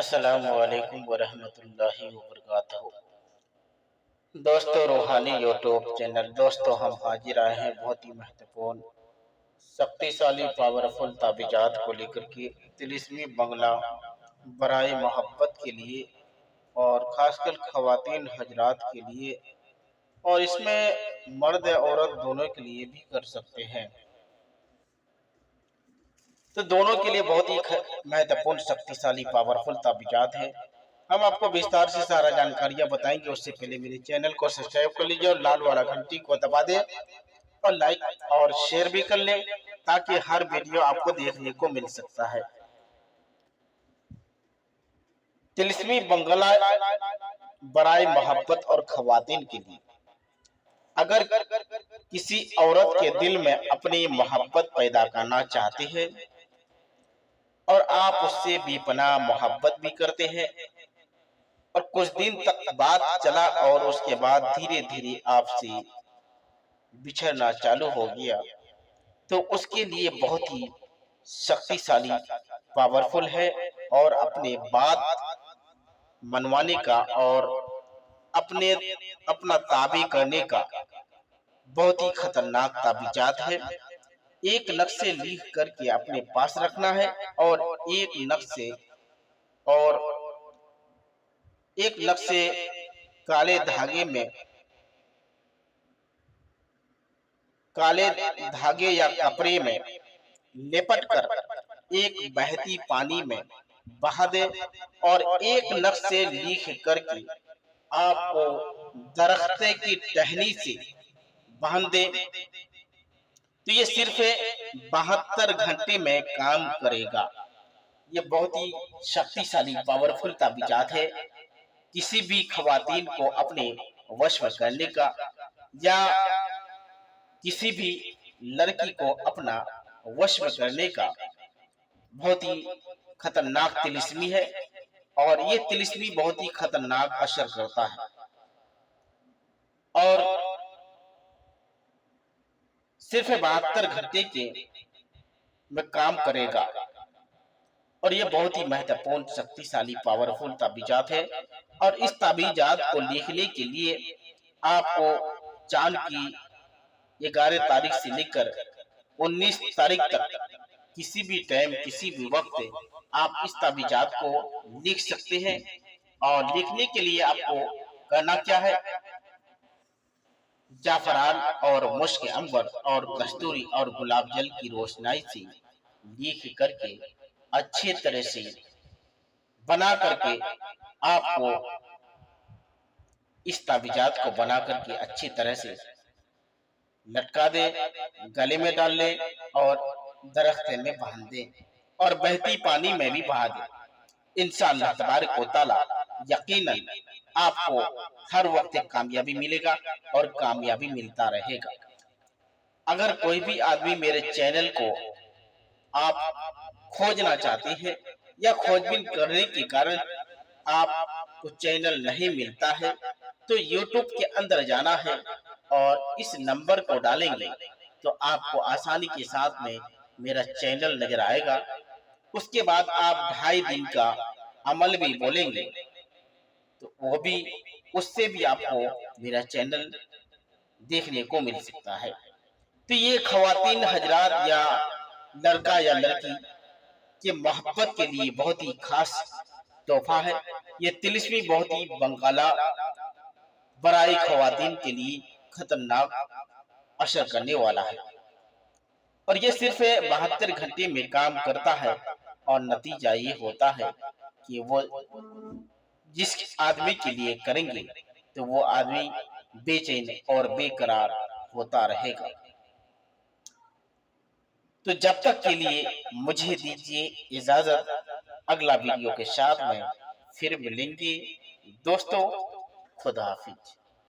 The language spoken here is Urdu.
السلام علیکم ورحمۃ اللہ وبرکاتہ۔ دوستو روحانی یوٹیوب چینل ہم حاضر آئے ہیں بہت ہی مہتوپورن شکتی شالی پاورفل تعویذات کو لے کر کے طلسمی بنگلہ برائے محبت کے لیے اور خاص کر خواتین حضرات کے لیے، اور اس میں مرد عورت دونوں کے لیے بھی کر سکتے ہیں۔ تو دونوں کے لیے بہت ہی مہتوپورن شکتی شالی پاورفل تعویذات ہیں۔ ہم آپ کو وستار سے سارا جانکاریاں بتائیں گے، اس سے پہلے میرے چینل کو سبسکرائب کر لیجئے اور لال والا گھنٹی کو دبا دیں اور لائک اور شیئر بھی کر لیں تاکہ ہر ویڈیو آپ کو دیکھنے کو مل سکتا ہے۔ طلسمی بنگلہ برائے محبت اور خواتین کے لیے، اگر کسی عورت کے دل میں اپنی محبت پیدا کرنا چاہتے ہیں اور آپ اس سے بے پناہ محبت بھی کرتے ہیں اور کچھ دن تک بات چلا اور اس کے بعد دھیرے دھیرے آپ سے بچھڑنا چالو ہو گیا، تو اس کے لیے بہت ہی شکتی شالی پاورفل ہے اور اپنے بات منوانے کا اور اپنا تابع کرنے کا بہت ہی خطرناک تعویذات ہے۔ ایک نقشے لکھ کر کے اپنے پاس رکھنا ہے اور ایک نقشے کالے دھاگے یا کپڑے میں لپٹ کر ایک بہتی پانی میں بہا دے اور ایک نقشے لکھ کر کے آپ کو درخت کی ٹہنی سے باندھ دے، تو یہ صرف 72 گھنٹے میں کام کرے گا۔ یہ بہت ہی شکتی شالی پاورفل تعویذات ہے۔ کسی بھی خواتین کو اپنے وش میں کرنے کا یا کسی بھی لڑکی کو اپنا وش میں کرنے کا بہت ہی خطرناک طلسمی ہے، اور یہ طلسمی بہت ہی خطرناک اثر کرتا ہے اور صرف 72 گھنٹے میں کام کرے گا، اور یہ بہت ہی مہتوپورن شکتی شالی پاورفل تعویذات ہے۔ اور اس تعویذات کو لکھنے کے لیے آپ کو چاند کی 11 تاریخ سے لے کر 19 تاریخ تک کسی بھی ٹائم کسی بھی وقت آپ اس تعویذات کو لکھ سکتے ہیں۔ اور لکھنے کے لیے آپ کو کرنا کیا ہے، جعفران اور مشک عنبر اور کستوری اور گلاب جل کی روشنائی سے لکھ کر کے اچھی طرح سے بنا کر کے آپ کو اس تعویذات کو بنا کر کے اچھی طرح سے لٹکا دے، گلے میں ڈال لے اور درخت میں باندھ دے اور بہتی پانی میں بھی بہا دے۔ انشاءاللہ تبارک و تعالی یقیناً آپ کو ہر وقت کامیابی ملے گا اور کامیابی ملتا رہے گا۔ اگر کوئی بھی آدمی میرے چینل کو آپ کھوجنا چاہتے ہیں یا کھوج بین کرنے کے کارن آپ کو چینل نہیں ملتا ہے، تو یوٹیوب کے اندر جانا ہے اور اس نمبر کو ڈالیں گے تو آپ کو آسانی کے ساتھ میں میرا چینل نظر آئے گا۔ اس کے بعد آپ 2.5 دن کا عمل بھی بولیں گے تو وہ بھی اس سے بھی آپ کو میرا چینل دیکھنے کو مل سکتا ہے۔ تو یہ خواتین حضرات یا لڑکا یا لڑکی کے محبت کے لیے بہت ہی خاص تحفہ ہے۔ یہ طلسمی بہت ہی بنگلہ برائے خواتین کے لیے خطرناک اثر کرنے والا ہے، اور یہ صرف 72 گھنٹے میں کام کرتا ہے، اور نتیجہ یہ ہوتا ہے کہ وہ جس آدمی کے لیے کریں گے تو وہ آدمی بے چین اور بے قرار ہوتا رہے گا۔ تو جب تک کے لیے مجھے دیجیے اجازت، اگلا ویڈیو کے ساتھ میں پھر ملیں گے۔ دوستو خدا حافظ۔